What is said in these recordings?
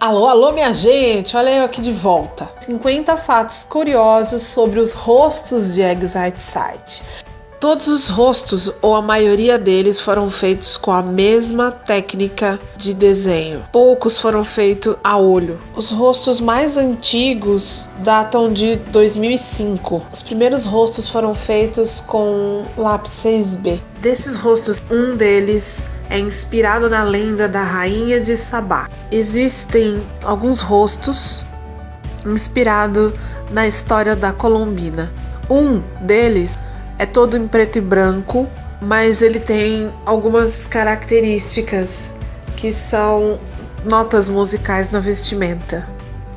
Alô, alô, minha gente, olha eu aqui de volta. 50 fatos curiosos sobre os rostos de Exite Site. Todos os rostos, ou a maioria deles, foram feitos com a mesma técnica de desenho. Poucos foram feitos a olho. Os rostos mais antigos datam de 2005. Os primeiros rostos foram feitos com lápis 6B. Desses rostos, um deles é inspirado na lenda da Rainha de Sabá. Existem alguns rostos inspirados na história da Colombina. Um deles é todo em preto e branco, mas ele tem algumas características que são notas musicais na vestimenta.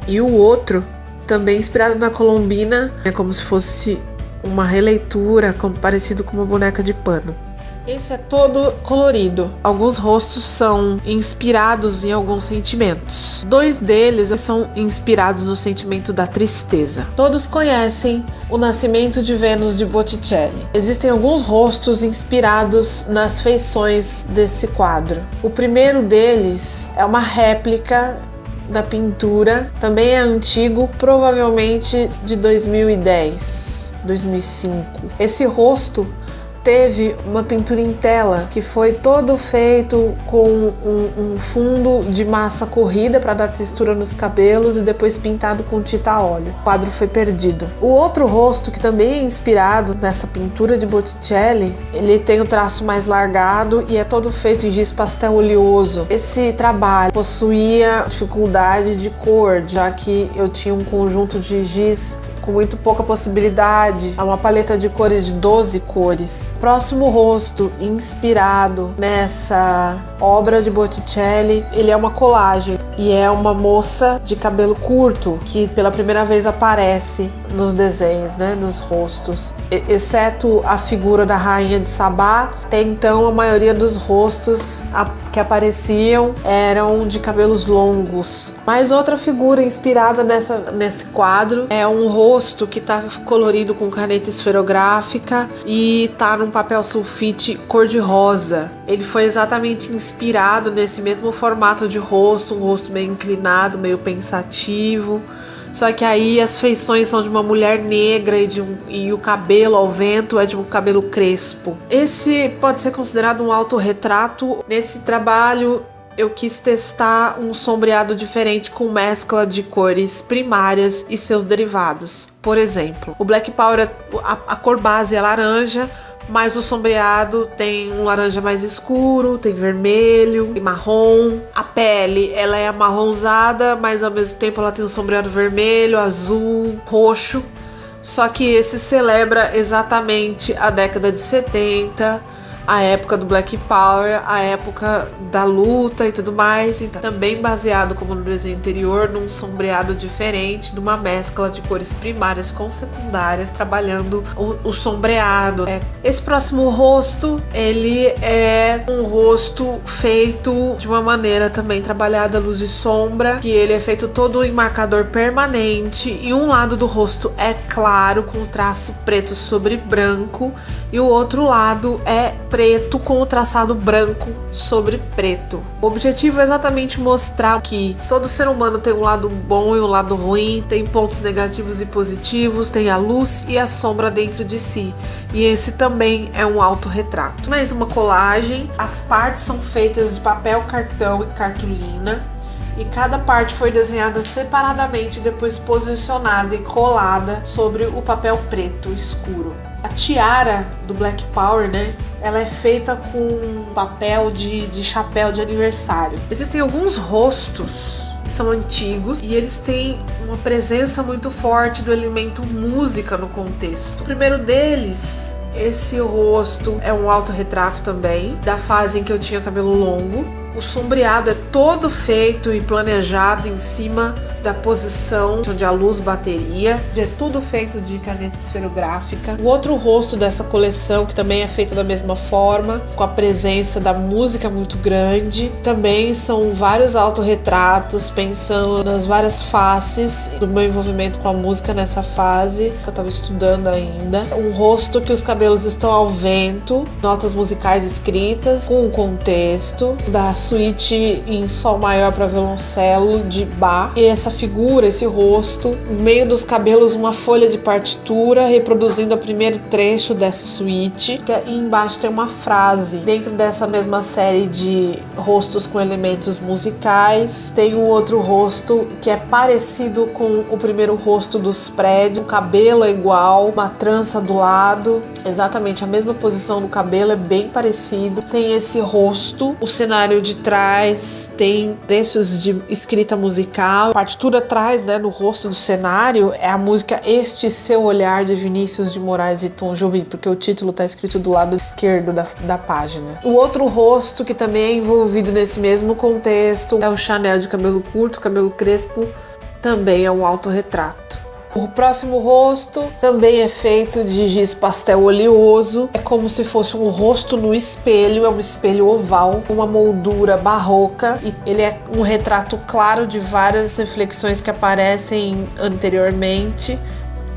E o outro, também inspirado na Colombina, é como se fosse uma releitura, parecido com uma boneca de pano. Esse é todo colorido. Alguns rostos são inspirados em alguns sentimentos. Dois deles são inspirados no sentimento da tristeza. Todos conhecem O Nascimento de Vênus de Botticelli. Existem alguns rostos inspirados nas feições desse quadro. O primeiro deles é uma réplica da pintura, também é antigo, provavelmente de 2010, 2005. Esse rosto teve uma pintura em tela que foi todo feito com um fundo de massa corrida para dar textura nos cabelos e depois pintado com tinta a óleo. O quadro foi perdido. O outro rosto, que também é inspirado nessa pintura de Botticelli, ele tem o traço mais largado e é todo feito em giz pastel oleoso. Esse trabalho possuía dificuldade de cor, já que eu tinha um conjunto de giz com muito pouca possibilidade, é uma paleta de cores de 12 cores. Próximo rosto inspirado nessa obra de Botticelli, ele é uma colagem e é uma moça de cabelo curto que pela primeira vez aparece nos desenhos, nos rostos, exceto a figura da Rainha de Sabá. Até então a maioria dos rostos que apareciam eram de cabelos longos. Mas outra figura inspirada nesse quadro é um rosto que está colorido com caneta esferográfica e está num papel sulfite cor-de-rosa. Ele foi exatamente inspirado nesse mesmo formato de rosto, um rosto meio inclinado, meio pensativo. Só que aí as feições são de uma mulher negra e o cabelo ao vento é de um cabelo crespo. Esse pode ser considerado um autorretrato. Nesse trabalho eu quis testar um sombreado diferente com mescla de cores primárias e seus derivados. Por exemplo, o Black Power, a cor base é laranja, mas o sombreado tem um laranja mais escuro, tem vermelho e marrom. A pele, ela é amarronzada, mas ao mesmo tempo ela tem um sombreado vermelho, azul, roxo. Só que esse celebra exatamente a década de 70, a época do Black Power, a época da luta e tudo mais. Então, também baseado, como no desenho anterior, num sombreado diferente, numa mescla de cores primárias com secundárias, trabalhando o sombreado. Esse próximo rosto, ele é um rosto feito de uma maneira também trabalhada luz e sombra, que ele é feito todo em marcador permanente, e um lado do rosto é claro, com traço preto sobre branco, e o outro lado é preto com o traçado branco sobre preto. O objetivo é exatamente mostrar que todo ser humano tem um lado bom e um lado ruim, tem pontos negativos e positivos, tem a luz e a sombra dentro de si. E esse também é um autorretrato. Mais uma colagem, as partes são feitas de papel, cartão e cartolina. E cada parte foi desenhada separadamente, depois posicionada e colada sobre o papel preto escuro. A tiara do Black Power, ela é feita com papel de chapéu de aniversário. Existem alguns rostos que são antigos e eles têm uma presença muito forte do elemento música no contexto. O primeiro deles, esse rosto é um autorretrato também, da fase em que eu tinha cabelo longo. O sombreado é todo feito e planejado em cima da posição onde a luz bateria. É tudo feito de caneta esferográfica. O outro rosto dessa coleção, que também é feito da mesma forma, com a presença da música muito grande. Também são vários autorretratos, pensando nas várias faces do meu envolvimento com a música nessa fase, que eu estava estudando ainda. Um rosto que os cabelos estão ao vento, notas musicais escritas, com o contexto da suíte em sol maior para violoncelo de Bach. E essa figura, esse rosto, no meio dos cabelos uma folha de partitura reproduzindo o primeiro trecho dessa suíte, e embaixo tem uma frase. Dentro dessa mesma série de rostos com elementos musicais, tem um outro rosto que é parecido com o primeiro rosto dos prédios. O cabelo é igual, uma trança do lado, exatamente a mesma posição do cabelo, é bem parecido. Tem esse rosto, o cenário de trás tem trechos de escrita musical. A partitura atrás, no rosto do cenário, é a música Este Seu Olhar, de Vinícius de Moraes e Tom Jobim, porque o título está escrito do lado esquerdo da página. O outro rosto que também é envolvido nesse mesmo contexto é o Chanel de cabelo curto, cabelo crespo, também é um autorretrato. O próximo rosto também é feito de giz pastel oleoso. É como se fosse um rosto no espelho, é um espelho oval, uma moldura barroca, e ele é um retrato claro de várias reflexões que aparecem anteriormente,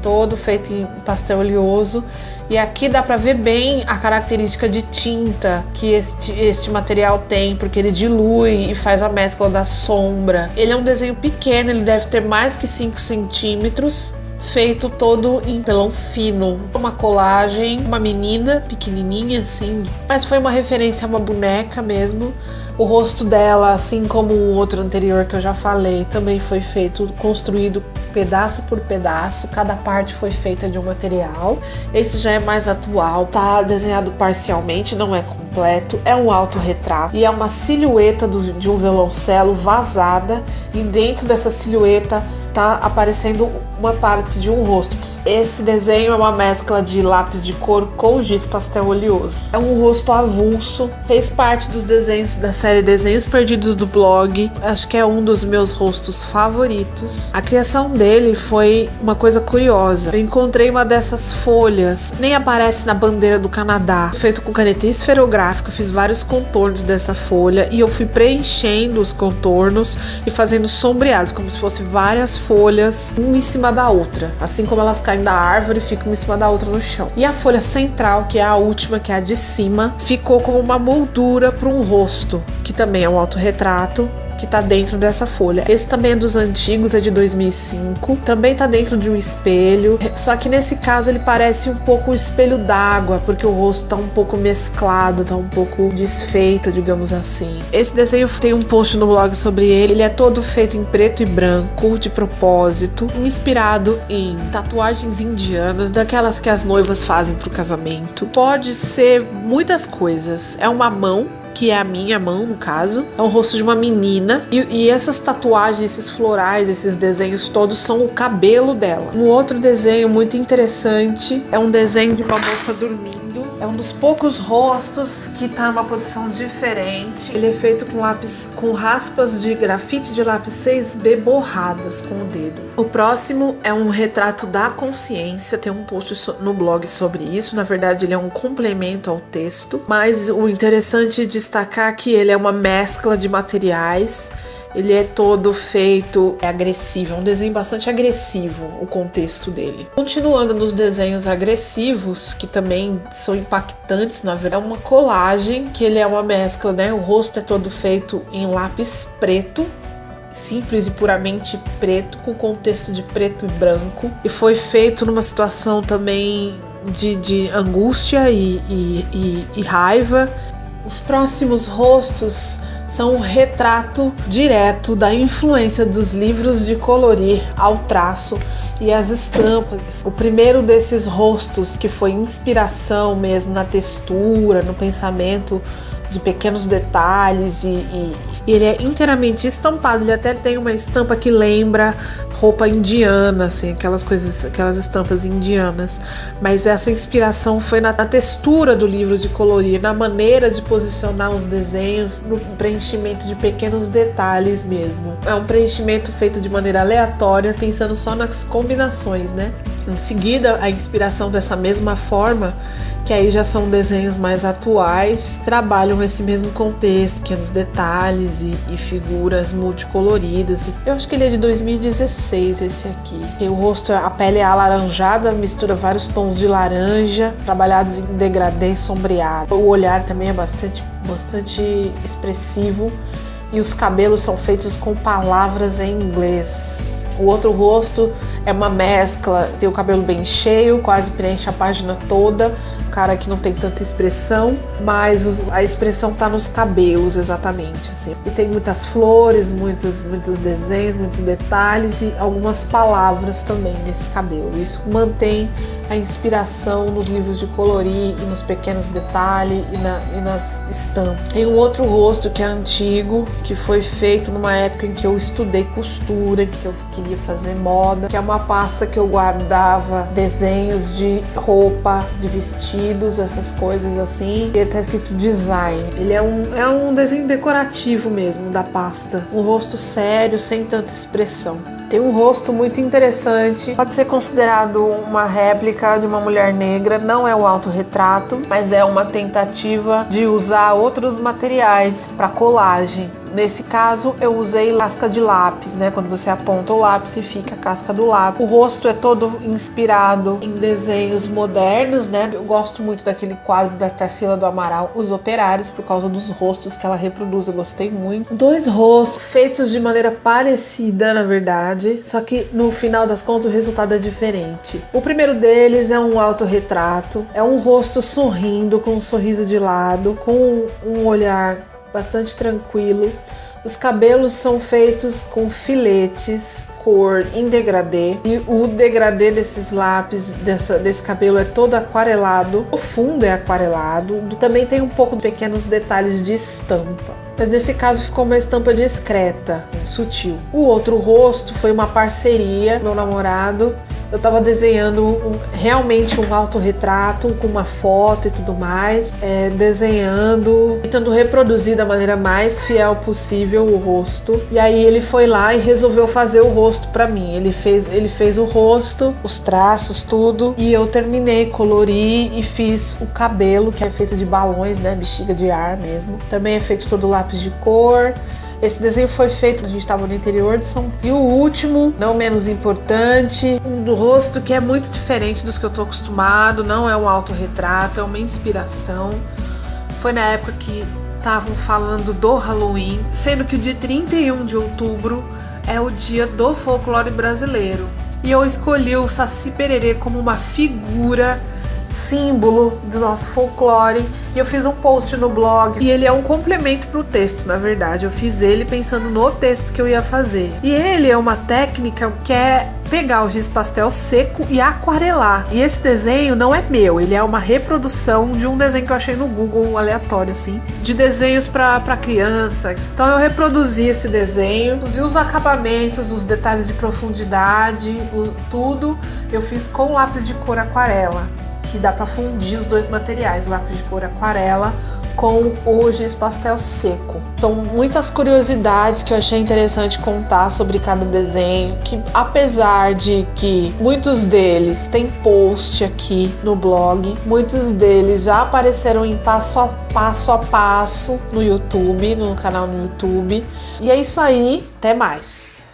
todo feito em pastel oleoso. E aqui dá para ver bem a característica de tinta que este material tem, porque ele dilui e faz a mescla da sombra. Ele é um desenho pequeno, ele deve ter mais que 5 centímetros, feito todo em pelão fino. Uma colagem, uma menina pequenininha assim, mas foi uma referência a uma boneca mesmo. O rosto dela, assim como o outro anterior que eu já falei, também foi feito, construído pedaço por pedaço, cada parte foi feita de um material. Esse já é mais atual, tá desenhado parcialmente, não é completo, é um autorretrato e é uma silhueta de um violoncelo vazada, e dentro dessa silhueta tá aparecendo uma parte de um rosto. Esse desenho é uma mescla de lápis de cor com giz pastel oleoso. É um rosto avulso, fez parte dos desenhos da série Desenhos Perdidos do blog, acho que é um dos meus rostos favoritos. A criação dele foi uma coisa curiosa. Eu encontrei uma dessas folhas, nem aparece na bandeira do Canadá, feito com caneta esferográfica. Eu fiz vários contornos dessa folha e eu fui preenchendo os contornos e fazendo sombreados, como se fossem várias folhas uma em cima da outra, assim como elas caem da árvore, ficam uma em cima da outra no chão. E a folha central, que é a última, que é a de cima, ficou como uma moldura para um rosto, que também é um autorretrato, que tá dentro dessa folha. Esse também é dos antigos, é de 2005, também tá dentro de um espelho, só que nesse caso ele parece um pouco um espelho d'água, porque o rosto tá um pouco mesclado, tá um pouco desfeito, digamos assim. Esse desenho tem um post no blog sobre ele, ele é todo feito em preto e branco, de propósito, inspirado em tatuagens indianas, daquelas que as noivas fazem pro casamento. Pode ser muitas coisas, é uma mão, que é a minha mão, no caso, é o rosto de uma menina, e essas tatuagens, esses florais, esses desenhos todos são o cabelo dela. Um outro desenho muito interessante é um desenho de uma moça dormindo. É um dos poucos rostos que tá numa posição diferente. Ele é feito com lápis, com raspas de grafite de lápis 6B borradas com o dedo. O próximo é um retrato da consciência, tem um post no blog sobre isso. Na verdade, ele é um complemento ao texto, mas o interessante é destacar que ele é uma mescla de materiais. Ele é todo feito agressivo, é um desenho bastante agressivo, o contexto dele. Continuando nos desenhos agressivos, que também são impactantes, na verdade, é uma colagem, que ele é uma mescla, o rosto é todo feito em lápis preto, simples e puramente preto, com contexto de preto e branco, e foi feito numa situação também de angústia e raiva. Os próximos rostos são um retrato direto da influência dos livros de colorir ao traço. e as estampas. O primeiro desses rostos que foi inspiração mesmo na textura, no pensamento de pequenos detalhes e ele é inteiramente estampado. Ele até tem uma estampa que lembra roupa indiana, assim, aquelas coisas, aquelas estampas indianas. Mas essa inspiração foi na textura do livro de colorir, na maneira de posicionar os desenhos, no preenchimento de pequenos detalhes mesmo. É um preenchimento feito de maneira aleatória, pensando só nas combinações, né? Em seguida, a inspiração dessa mesma forma, que aí já são desenhos mais atuais, trabalham esse mesmo contexto, pequenos detalhes e figuras multicoloridas. Eu acho que ele é de 2016, esse aqui. Tem o rosto, a pele é alaranjada, mistura vários tons de laranja, trabalhados em degradê e sombreado. O olhar também é bastante expressivo. E os cabelos são feitos com palavras em inglês. O outro rosto é uma mescla, tem o cabelo bem cheio, quase preenche a página toda, cara que não tem tanta expressão, mas a expressão tá nos cabelos exatamente, assim. E tem muitas flores, muitos desenhos, muitos detalhes e algumas palavras também nesse cabelo. Isso mantém a inspiração nos livros de colorir e nos pequenos detalhes e nas estampas. Tem um outro rosto que é antigo, que foi feito numa época em que eu estudei costura, que eu queria fazer moda, que é uma pasta que eu guardava desenhos de roupa, de vestidos, essas coisas assim. E ele tá escrito design. Ele é um desenho decorativo mesmo da pasta. Um rosto sério, sem tanta expressão. Tem um rosto muito interessante, pode ser considerado uma réplica de uma mulher negra, não é o autorretrato, mas é uma tentativa de usar outros materiais para colagem. Nesse caso, eu usei casca de lápis, né? Quando você aponta o lápis e fica a casca do lápis. O rosto é todo inspirado em desenhos modernos, né? Eu gosto muito daquele quadro da Tarsila do Amaral, Os Operários, por causa dos rostos que ela reproduz. Eu gostei muito. 2 rostos feitos de maneira parecida, na verdade, só que no final das contas o resultado é diferente. O primeiro deles é um autorretrato. É um rosto sorrindo, com um sorriso de lado, com um olhar bastante tranquilo. Os cabelos são feitos com filetes, cor em degradê, e o degradê desses lápis, desse cabelo é todo aquarelado. O fundo é aquarelado, também tem um pouco de pequenos detalhes de estampa. Mas nesse caso ficou uma estampa discreta, sutil. O outro rosto foi uma parceria, meu namorado. Eu tava desenhando realmente um autorretrato com uma foto e tudo mais, tentando reproduzir da maneira mais fiel possível o rosto. E aí ele foi lá e resolveu fazer o rosto pra mim. Ele fez o rosto, os traços, tudo, e eu terminei, colori e fiz o cabelo, que é feito de balões, né, bexiga de ar mesmo. Também é feito todo lápis de cor. Esse desenho foi feito, a gente estava no interior de São Paulo. E o último, não menos importante, um do rosto que é muito diferente dos que eu tô acostumado, não é um autorretrato, é uma inspiração. Foi na época que estavam falando do Halloween, sendo que o dia 31 de outubro é o dia do folclore brasileiro. E eu escolhi o Saci Pererê como uma figura, símbolo do nosso folclore, e eu fiz um post no blog, e ele é um complemento para o texto, na verdade. Eu fiz ele pensando no texto que eu ia fazer. E ele é uma técnica que é pegar o giz pastel seco e aquarelar. E esse desenho não é meu, ele é uma reprodução de um desenho que eu achei no Google, aleatório assim, de desenhos para criança. Então eu reproduzi esse desenho, e os acabamentos, os detalhes de profundidade, tudo eu fiz com lápis de cor aquarela, que dá para fundir os dois materiais, o lápis de cor aquarela com o giz pastel seco. São muitas curiosidades que eu achei interessante contar sobre cada desenho, que apesar de que muitos deles têm post aqui no blog, muitos deles já apareceram em passo a passo no YouTube, no canal no YouTube. E é isso aí, até mais!